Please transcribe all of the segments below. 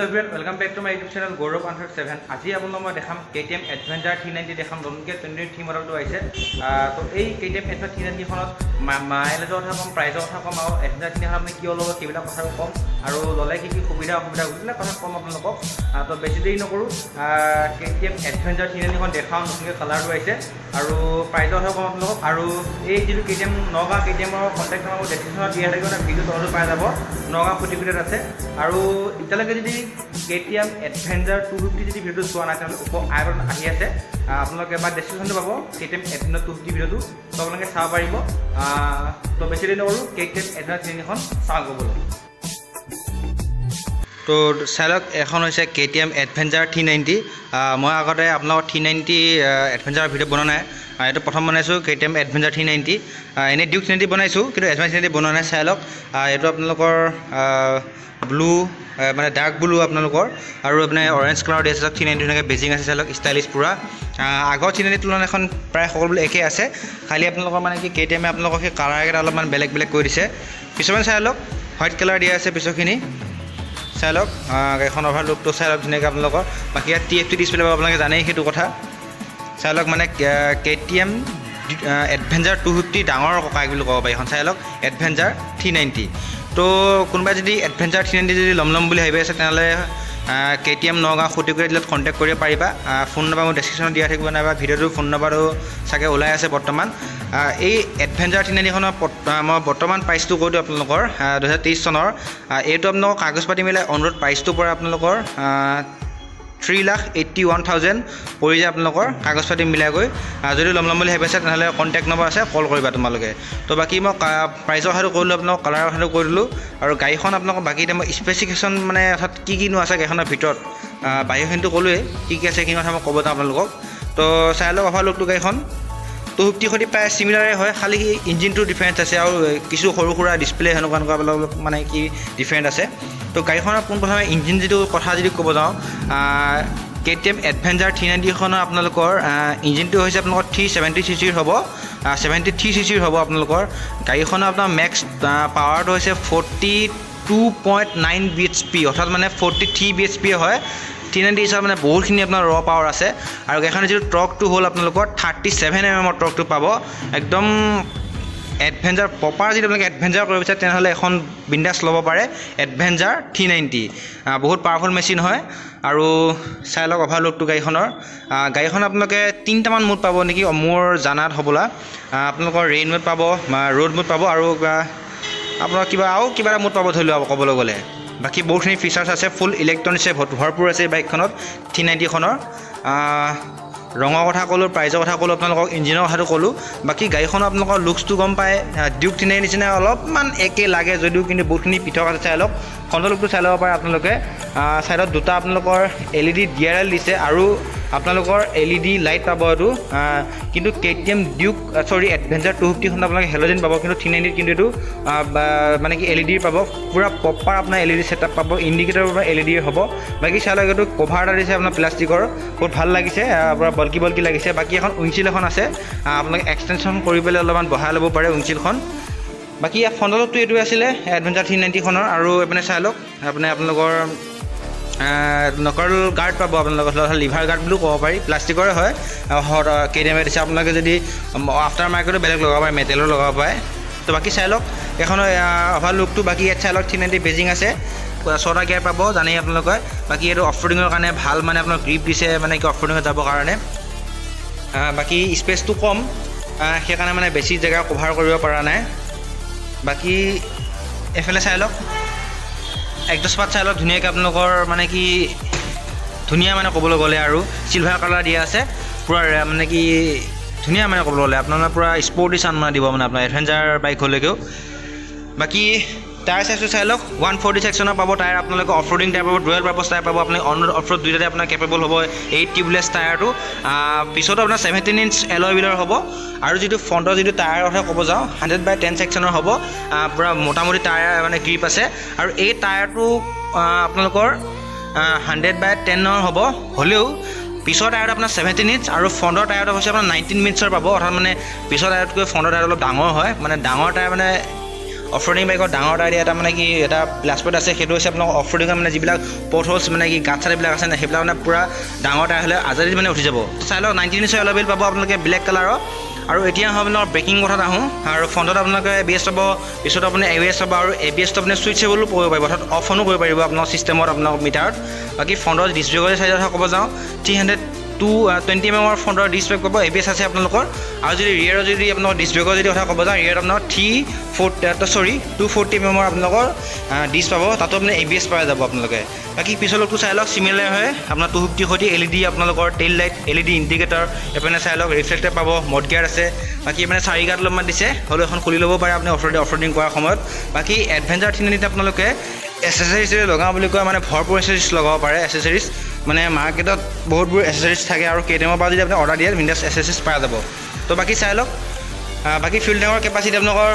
Hello everyone, welcome back to my YouTube channel Gaurav Answer 7. আজি আপোনালোকক মই দেখাম KTM Adventure 390 দেখাম নতুনকৈ 2023 মডেলটো আহিছে তো এই KTM Adventure 390 খনত মাইলেজৰ কথা কম প্ৰাইজৰ কথা কম আৰু Adventure 390 আপুনি কি ল'ব সেইবিলাক কথা কম আৰু ল'লে কি কি সুবিধা অসুবিধা গোটেইবিলাক কথা কম আপোনালোকক তো বেছি দেৰি নকৰোঁ KTM Adventure 390 খন দেখাওঁ নতুনকৈ কালাৰটো আহিছে আৰু প্ৰাইজৰ কথা কম আপোনালোকক আৰু এই যিটো KTM নগাঁও KTMৰ কণ্টেক্ট নম্বৰ ডেছক্ৰিপশ্যনত দিয়া থাকিব ভিডিঅ' তলতো পাই যাব নগাঁও প্ৰতিকৃতিত আছে আৰু এতিয়ালৈকে যদি KTM Adventure 250 যদি ভিডিঅ'টো চোৱা নাই তেতিয়াহ'লে ওপৰ আইকন আহি আছে আপোনালোকে বা ডেছক্ৰিপশ্যনটো পাব KTM Adventure 250 ভিডিঅ'টো তো আপোনালোকে চাব পাৰিব তো বেছি দেৰি নকৰোঁ KTM Adventure 390 খন চাওঁ গ'বলৈ তো চালক এখন হৈছে KTM Adventure 390 মই আগতে আপোনালোকৰ 390 Adventure ভিডিঅ' বনোৱা নাই এইটো প্ৰথম বনাইছোঁ KTM Adventure 390 এনেই Duke 390 বনাইছোঁ কিন্তু Adventure 390 বনোৱা নাই চালক এইটো আপোনালোকৰ ব্লু মানে ডাৰ্ক ব্লু আপোনালোকৰ আৰু আপোনাৰ অৰেঞ্জ কালাৰ দিছে 390 ধুনীয়াকৈ বেজিং আছে চালক ষ্টাইলিছ পুৰা আগৰ 390 তুলনাত এখন প্ৰায় সকলোবোৰ একেই আছে খালি আপোনালোকৰ মানে কি KTM আপোনালোকক সেই কালাৰকেইটা অলপমান বেলেগ বেলেগ কৰি দিছে কিছুমান চালক হোৱাইট কালাৰ দিয়া আছে পিছৰখিনি চালক এখন অভাৰ লুকটো চালক ধুনীয়াকৈ আপোনালোকৰ বাকী ইয়াত TFT ডিছপ্লে পাব আপোনালোকে জানেই সেইটো কথা চালক মানে KTM Adventure 250 ডাঙৰ ককাইক বুলি ক'ব পাৰি এখন চালক Adventure 390 তো কোনোবাই যদি Adventure 390 যদি ল'ম বুলি ভাবি আছে তেনেহ'লে KTM নগাঁও খুটিকুৰি দিলত কণ্টেক্ট কৰিব পাৰিবা ফোন নম্বৰ মোৰ ডেছক্ৰিপশ্যনত দিয়া থাকিব নাইবা ভিডিঅ'টোৰ ফোন নম্বৰটো চাগে ওলাই আছে বৰ্তমান এই Adventure 390 খনৰ মই বৰ্তমান প্ৰাইচটো কৈ দিওঁ আপোনালোকৰ 2023 চনৰ এইটো আপোনালোকৰ কাগজ পাতি মিলাই অনুৰোধ প্ৰাইচটো পৰে আপোনালোকৰ 3,81,000 পৰি যায় আপোনালোকৰ কাগজ পাতি মিলাই গৈ যদি ল'ম বুলি ভাবি আছে তেনেহ'লে কণ্টেক্ট নম্বৰ আছে কল কৰিবা তোমালোকে তো বাকী মই প্ৰাইজৰ কথাটো কৈলোঁ আপোনালোকক কালাৰৰ কথাটো কৈ দিলোঁ আৰু গাড়ীখন আপোনালোকক বাকী এতিয়া মই স্পেচিফিকেশ্যন মানে অৰ্থাৎ কি আছে গাড়ীখনৰ ভিতৰত বাহিৰখিনিতো ক'লোৱেই কি আছে কি কথা মই ক'ব যাওঁ আপোনালোকক তো চাই লওক অভাৰ লুকটো গাড়ীখন 250 সৈতে প্ৰায় চিমিলাৰে হয় খালি ইঞ্জিনটো ডিফাৰেঞ্চ আছে আৰু কিছু সৰু সুৰা ডিছপ্লে সেনেকুৱা মানে কি ডিফাৰেণ্ট আছে তো গাড়ীখনৰ পোনপ্ৰথমে ইঞ্জিন যিটো কথা যদি ক'ব যাওঁ KTM Adventure 390 খনৰ আপোনালোকৰ ইঞ্জিনটো হৈছে আপোনালোকৰ 370 cc হ'ব 73 cc হ'ব আপোনালোকৰ গাড়ীখনৰ আপোনাৰ মেক্স পাৱাৰটো হৈছে 42.9 bhp অৰ্থাৎ মানে 43 bhp হয় 390 হিচাপে মানে বহুতখিনি আপোনাৰ ৰ পাৱাৰ আছে আৰু গাড়ীখনৰ যিটো টৰ্কটো হ'ল আপোনালোকৰ 37 mm টৰ্কটো পাব একদম Adventure প্ৰপাৰ যদি আপোনালোকে Adventure কৰিব বিচাৰে তেনেহ'লে এখন বিন্দাছ ল'ব পাৰে Adventure 390 বহুত পাৱাৰফুল মেচিন হয় আৰু চাই লওক অভাৰ লুকটো গাড়ীখন আপোনালোকে 3টামান মোড পাব নেকি মোৰ জানাত হ'বলা আপোনালোকৰ ৰেইন মোড পাব ৰোড মোড পাব আৰু আপোনাৰ কিবা এটা মোড পাব ধৰি লওক ক'বলৈ গ'লে বাকী বহুতখিনি ফিচাৰ্ছ আছে ফুল ইলেক্ট্ৰনিক্সে ভৰপূৰ আছে এই বাইকখনত 390 খনৰ ৰঙৰ কথা ক'লোঁ প্ৰাইজৰ কথা ক'লোঁ আপোনালোকক ইঞ্জিনৰ কথাটো ক'লোঁ বাকী গাড়ীখনৰ আপোনালোকৰ লুকছটো গম পায় Duke 390 নিচিনা অলপমান একে লাগে যদিও কিন্তু বহুতখিনি পৃথক আছে চাই লওক ফ্ৰণ্টৰ লুকটো চাই ল'ব পাৰে আপোনালোকে ছাইডত দুটা আপোনালোকৰ LED DRL দিছে আৰু আপোনালোকৰ LED লাইট পাব এইটো কিন্তু KTM Adventure 250 খনত আপোনালোকে হেল'জেন পাব কিন্তু 390 কিন্তু এইটো মানে কি LED পাব পুৰা প্ৰপাৰ আপোনাৰ LED ছেটআপ পাব ইণ্ডিকেটৰ পৰা LED হ'ব বাকী চাই লওক এইটো কভাৰ এটা দিছে আপোনাৰ প্লাষ্টিকৰ বহুত ভাল লাগিছে পুৰা বল্কি লাগিছে বাকী এখন উইঞ্চিল এখন আছে আপোনালোকে এক্সটেনশ্যন কৰি পেলাই অলপমান বঢ়াই ল'ব পাৰে উইঞ্চিলখন বাকী ইয়াৰ ফ্ৰণ্টৰ লুকটো এইটোৱে আছিলে Adventure 390 খনৰ আৰু এইপিনে চাই লওক আপোনালোকৰ নকল গাৰ্ড পাব আপোনালোকৰ লিভাৰ গাৰ্ড বুলিও ক'ব পাৰি প্লাষ্টিকৰে হয় KTM দিছে আপোনালোকে যদি আফটাৰ মাৰ্কেটো বেলেগ লগাব পাৰে মেটেলৰ লগাব পাৰে তো বাকী চাই লওক এখনৰ অভাৰ লুকটো বাকী ইয়াত চাই লওক 390 বেজিং আছে 6টা গিয়াৰ পাব জানেই আপোনালোকে বাকী এইটো অফ ৰোডিঙৰ কাৰণে ভাল মানে আপোনাৰ গ্ৰিপ দিছে মানে কি অফ ৰোডিঙত যাবৰ কাৰণে বাকী স্পেচটো কম সেইকাৰণে মানে বেছি জেগা কভাৰ কৰিব পৰা নাই বাকী এফালে চাই লওক একদম পাত চাই লওক ধুনীয়াকৈ আপোনালোকৰ মানে কি ধুনীয়া মানে ক'বলৈ গ'লে আৰু চিলভাৰ কালাৰ দিয়া আছে পূৰা মানে কি ধুনীয়া মানে ক'বলৈ গ'লে আপোনালোকে পূৰা স্পৰ্টি চান মানে দিব মানে আপোনাৰ Adventure বাইক হ'লেও বাকী টায়াৰ চাইজটো চাই লওক 140 ছেকশ্যনৰ পাব টায়াৰ আপোনালোকে অফ ৰোডিং টায়াৰ পাব ডুৱেল পাৰ্পাছ টায়াৰ পাব আপুনি অন ৰোড অফ ৰোড দুইটাতে আপোনাৰ কেপেবল হ'ব 8 টিউবলেছ টায়াৰটো পিছতো আপোনাৰ 17 ইঞ্চ এলয় হুইলৰ হ'ব আৰু যিটো ফ্ৰণ্টৰ যিটো টায়াৰৰ কথা ক'ব যাওঁ 100/10 ছেকশ্যনৰ হ'ব পূৰা মোটামুটি টায়াৰ মানে গ্ৰিপ আছে আৰু এই টায়াৰটো আপোনালোকৰ 100/10ৰ হ'ব হ'লেও পিছৰ টায়াৰটো আপোনাৰ 17 ইঞ্চ আৰু ফ্ৰণ্টৰ টায়াৰটো হৈছে আপোনাৰ 19 ইঞ্চৰ পাব অৰ্থাৎ মানে পিছৰ টায়াৰতকৈ ফ্ৰণ্টৰ টায়াৰ অলপ ডাঙৰ হয় মানে ডাঙৰ টায়াৰ মানে অফ ৰোডিং বাইকৰ ডাঙৰ এটা মানে কি এটা প্লাছ পইণ্ট আছে, সেইটো হৈছে আপোনালোকৰ অফ ৰোডিঙৰ মানে যিবিলাক পথ হোলছ মানে কি গাঁত চাতবিলাক আছে সেইবিলাক মানে পূৰা ডাঙৰ টায়াৰ হ'লে আজাদিত মানে উঠি যাব। চাই লওক 19 ইঞ্চৰ এল'ই হুইল পাব আপোনালোকে ব্লেক কালাৰৰ। আৰু এতিয়া আপোনালোকৰ ব্ৰেকিং কথাত আহোঁ, আৰু ফ্ৰণ্টত আপোনালোকে ABS পাব, পিছত আপুনি ABS পাব, আৰু ABSটো আপুনি ছুইচেবলো কৰিব পাৰিব, অৰ্থাৎ অফ অনো কৰিব পাৰিব আপোনাৰ ছিষ্টেমত আপোনাৰ মিটাৰত। বাকী ফ্ৰণ্টৰ ডিছ ব্ৰেকৰ চাইজৰ কথা ক'ব যাওঁ 320 mm ফ্ৰণ্টৰ ডিছ ব্ৰেক পাব, ABS আছে আপোনালোকৰ। আৰু যদি ৰিয়েৰৰ যদি আপোনালোকৰ ডিছ ব্ৰেকৰ যদি কথা ক'ব যাওঁ, ৰিয়েৰত আপোনাৰ 240 mm আপোনালোকৰ ডিছ পাব, তাতো আপুনি ABS পাই যাব আপোনালোকে। বাকী পিছৰ লুকটো চাই লওক চিমিলাৰ হয় আপোনাৰ 250 সৈতে LED আপোনালোকৰ টেইল লাইট, LED ইণ্ডিকেটৰ, এইপিনে চাই লওক ৰিফ্লেক্টৰ পাব, মড গিয়াৰ আছে। বাকী এইপিনে 4 গাঁত অলপমান দিছে, হ'লেও এখন খুলি ল'ব পাৰে আপুনি অফ ৰোডিং কৰাৰ সময়ত। বাকী এডভেঞ্চাৰ 390 আপোনালোকে এচেচেৰিজ লগাওঁ বুলি কয়, মানে ভৰপূৰ এচেচেৰিজ লগাব পাৰে। এচেচেৰিজ মানে মাৰ্কেটত বহুতবোৰ এচেচেৰিজ থাকে, আৰু কেইটামানৰ পৰা যদি আপুনি অৰ্ডাৰ দিয়ে বিন্দাছ এচেচেৰিজ পাই যাব। তো বাকী চাই লওক। বাকী ফিউল টেংকৰ কেপাচিটি আপোনালোকৰ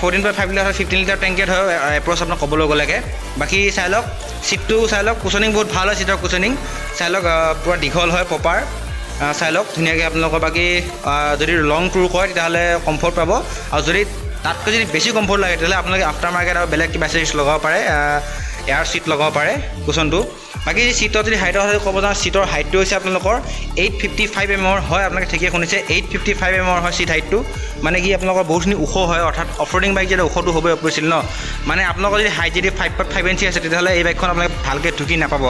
14.5 লিটাৰ 15 লিটাৰ টেংকেট হয় এপ্ৰ'চ আপোনাক ক'বলৈ গ'লেকে। বাকী চাই লওক চিটটো চাই লওক, কুচনিং বহুত ভাল হয় চিটৰ কুচনিং চাই লওক, পূৰা দীঘল হয় প্ৰপাৰ চাই লওক ধুনীয়াকৈ আপোনালোকৰ। বাকী যদি লং টুৰ কৰে তেতিয়াহ'লে কমফৰ্ট পাব, আৰু যদি তাতকৈ যদি বেছি কমফৰ্ট লাগে তেতিয়াহ'লে আপোনালোকে আফটাৰ মাৰ্কেট আৰু বেলেগ কিবা এচেচেৰিজ লগাব পাৰে, এয়াৰ চিট লগাব পাৰে কুচনটো। বাকী চিটৰ যদি হাইটৰ কথা ক'ব যাওঁ, চিটৰ হাইটটো হৈছে আপোনালোকৰ 855 mm হয়, আপোনালোকে ঠিকে শুনিছে 855 mm হয় চিট হাইটটো। মানে কি আপোনালোকৰ বহুতখিনি ওখ হয়, অৰ্থাৎ অফ ৰোডিং বাইক যেতিয়া ওখটো হ'বই পৰিছিল ন, মানে আপোনালোকৰ যদি হাইট যদি 5.5 ইঞ্চি আছে তেতিয়াহ'লে এই বাইকখন আপোনালোকে ভালকৈ ঢুকি নাপাব।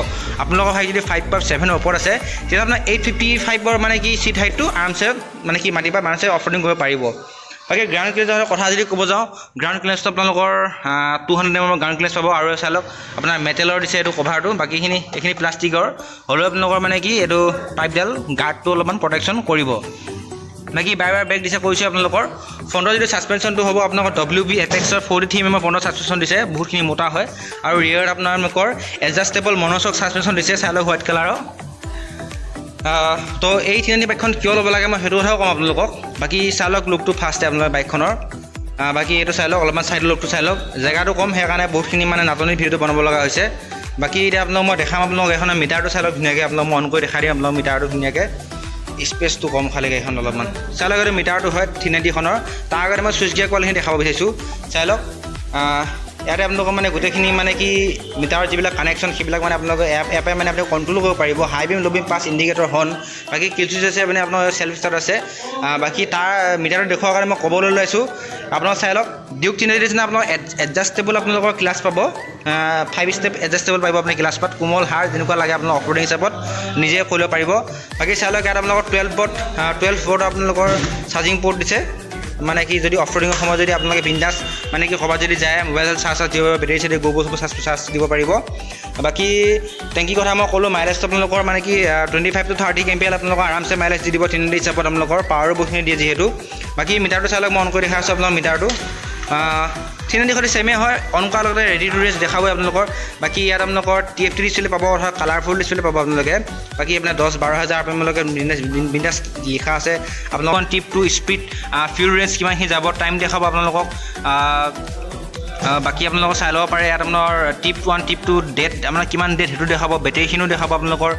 আপোনালোকৰ হাইট যদি 5.7 ওপৰত আছে তেতিয়া আপোনাৰ 855 মানে কি চিট হাইটটো আৰামছে মানে কি মাতিবা আৰামছে অফ ৰোডিং কৰিব পাৰিব। বাকী গ্ৰাউণ্ড ক্লিয়াৰেঞ্চৰ কথা যদি ক'ব যাওঁ, গ্ৰাউণ্ড ক্লিয়াৰেঞ্চটো আপোনালোকৰ 200 mm গ্ৰাউণ্ড ক্লিয়াৰেঞ্চ পাব, আৰু চাই লওক আপোনাৰ মেটেলৰ দিছে এইটো কভাৰটো, বাকীখিনি এইখিনি প্লাষ্টিকৰ, হ'লেও আপোনালোকৰ মানে কি এইটো পাইপডাল গাৰ্ডটো অলপমান প্ৰটেকশ্যন কৰিব। বাকী বাই ব্ৰেক দিছে কৈছোঁ আপোনালোকৰ। ফ্ৰণ্টৰ যিটো ছাছপেনশ্যনটো হ'ব আপোনালোকৰ WB Apexৰ 43 mm ফ্ৰণ্টৰ ছাছপেনশ্যন দিছে, বহুতখিনি মোটা হয়। আৰু ৰিয়েৰত আপোনালোকৰ এডজাষ্টেবল মন'শ্বক ছাছপেনশ্যন দিছে চাই লওক হোৱাইট কালাৰৰ। তো এই 390 বাইকখন কিয় ল'ব লাগে মই সেইটো কথাও ক'ম আপোনালোকক। বাকী চাই লওক লুকটো ফাৰ্ষ্টে আপোনালোকৰ বাইকখনৰ। বাকী এইটো চাই লওক অলপমান ছাইডৰ লুকটো চাই লওক, জেগাটো কম সেইকাৰণে বহুতখিনি মানে নাটনি ভিডিঅ'টো বনাব লগা হৈছে। বাকী এতিয়া আপোনালোক মই দেখাম আপোনালোকক এইখনৰ মিটাৰটো চাই লওক ধুনীয়াকৈ, আপোনালোক মই অন কৰি দেখাই দিম আপোনালোক মিটাৰটো ধুনীয়াকৈ, স্পেচটো কম খালি গাড়ীখন অলপমান চাই লওক। এইটো মিটাৰটো হয় 390খনৰ, তাৰ আগতে মই চুইচ গিয়াৰ কোৱালিটিখিনি দেখাব বিচাৰিছোঁ চাই লওক। ইয়াতে আপোনালোকৰ মানে গোটেইখিনি মানে কি মিটাৰৰ যিবিলাক কানেকশ্যন সেইবিলাক মানে আপোনালোকে এপে মানে আপুনি কণ্ট্ৰল কৰিব পাৰিব। হাই বিম, ল' বিম, পাছ, ইণ্ডিকেটৰ, হৰ্ণ, বাকী কিল চুইচ আছে মানে আপোনাৰ চেল্ফ ষ্টাৰ্ট আছে। বাকী তাৰ মিটাৰটো দেখুৱাৰ কাৰণে মই ক'বলৈ লৈছোঁ আপোনালোক চাই লওক। ডিউক 390 নিচিনা আপোনাৰ এডজাষ্টেবল আপোনালোকৰ ক্লাছ পাব, 5 ষ্টেপ এডজাষ্টেবল পাৰিব আপুনি ক্লাছ পাত, কোমল হাৰ যেনেকুৱা লাগে আপোনাৰ অফ ৰোডিং হিচাপত নিজে কৰিব পাৰিব। বাকী চাই লওক ইয়াত আপোনালোকৰ 12 ভল্ট আপোনালোকৰ চাৰ্জিং পৰ্ট দিছে, মানে কি যদি অফ ৰোডিঙৰ সময়ত যদি আপোনালোকে বিন্দাছ মানে কি ক'ৰবাত যদি যায় মোবাইল চাৰ্জ দিব পাৰিব, বেটেৰী চেটেৰী গ'ব চাৰ্জ দিব পাৰিব। বাকী টেংকি কথা মই ক'লোঁ, মাইলেজটো আপোনালোকৰ মানে কি 25 to 30 kmpl আপোনালোকৰ আৰামছে মাইলেজ দি দিব 390 হিচাপত, আপোনালোকৰ পাৱাৰো বহুতখিনি দিয়ে যিহেতু। বাকী মিটাৰটো চাই লওক, মই অন কৰি দেখাই আছোঁ আপোনালোকৰ মিটাৰটো 390 সৈতে ছেমে হয়, অন কৰাৰ লগতে ৰেডি টু ৰেষ্ট দেখাবই আপোনালোকৰ। বাকী ইয়াত আপোনালোকৰ TFT ডিছপ্লে পাব, অৰ্থাৎ কালাৰফুল ডিছপ্লে পাব আপোনালোকে। বাকী আপোনাৰ 10-12 হাজাৰ আপোনালোকে বিন্দাছ লিখা আছে আপোনালোকৰ টিপ টু স্পীড, ফিউল ৰেঞ্জ কিমানখিনি যাব, টাইম দেখাব আপোনালোকক। বাকী আপোনালোকৰ চাই ল'ব পাৰে ইয়াত আপোনাৰ টিপ 1 টিপ 2 ডেট আপোনাৰ কিমান ডেট সেইটো দেখাব, বেটেৰীখিনিও দেখাব আপোনালোকৰ।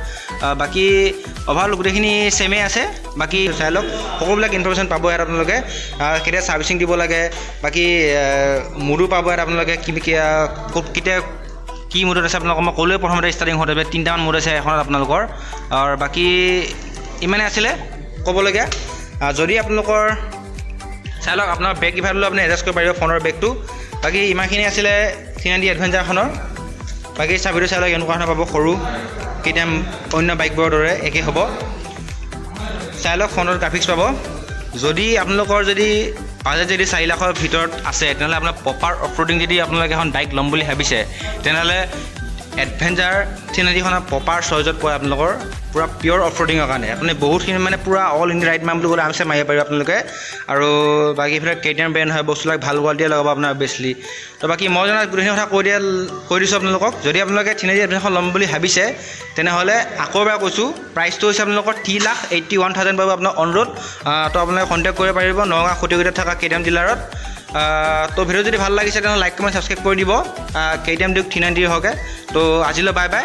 বাকী অভাৰঅল গোটেইখিনি ছেমে আছে। বাকী চাই লওক সকলোবিলাক ইনফৰমেশ্যন পাব ইয়াত আপোনালোকে, কেতিয়া ছাৰ্ভিচিং দিব লাগে, বাকী মুডো পাব ইয়াত আপোনালোকে, কেতিয়া কি মুডত আছে আপোনালোকক মই ক'লোৱে প্ৰথমতে ষ্টাৰ্টিং হওঁতে 3টামান মুড আছে এখনত আপোনালোকৰ। আৰু বাকী ইমানে আছিলে ক'বলগীয়া। যদি আপোনালোকৰ চাই লওক আপোনাৰ বেক ডিভাইডলৈ আপুনি এডজাষ্ট কৰিব পাৰিব ফোনৰ বেগটো। বাকী ইমানখিনি আছিলে 390 এডভেঞ্চাৰখনৰ। বাকী চাবিটো চাই লওক এনেকুৱা ধৰণৰ পাব, সৰু কেতিয়াম অন্য বাইকবোৰৰ দৰে একেই হ'ব। চাই লওক ফোনৰ গ্ৰাফিক্স পাব। যদি আপোনালোকৰ যদি বাজেট যদি 4 লাখৰ ভিতৰত আছে তেনেহ'লে আপোনাৰ প্ৰপাৰ অফ ৰোডিং যদি আপোনালোকে এখন বাইক ল'ম বুলি ভাবিছে তেনেহ'লে এডভেঞ্চাৰ 390খনৰ প্ৰপাৰ চইজত পৰে আপোনালোকৰ পূৰা পিয়'ৰ অফ ৰোডিঙৰ কাৰণে। আপুনি বহুতখিনি মানে পূৰা অল ইণ্ডিয়া ৰাইড মাৰিম বুলি ক'লে আৰামছে মাৰিব পাৰিব আপোনালোকে। আৰু বাকী এইফালে KTM ব্ৰেণ্ড হয়, বস্তুবিলাক ভাল কোৱালিটিয়ে লগাব আপোনাৰ অভিয়াছলি। তো বাকী মই জনাত গোটেইখিনি কথা কৈ দিছোঁ আপোনালোকক। যদি আপোনালোকে 390 এডভেঞ্চাৰখন ল'ম বুলি ভাবিছে তেনেহ'লে আকৌ এবাৰ কৈছোঁ প্ৰাইচটো হৈছে আপোনালোকৰ 3,81,000 পাব আপোনাৰ অন ৰোড। তো আপোনালোকে কণ্টেক্ট কৰিব পাৰিব নগাঁও খুঁটিগুৰিত থকা KTM ডিলাৰত। তো ভিডিঅ' যদি ভাল লাগিছে তেনেহ'লে লাইক কমেণ্ট ছাবস্ক্ৰাইব কৰি দিব, KTM ডিউক 390 হওকে। তো আজিলৈ বাই বাই।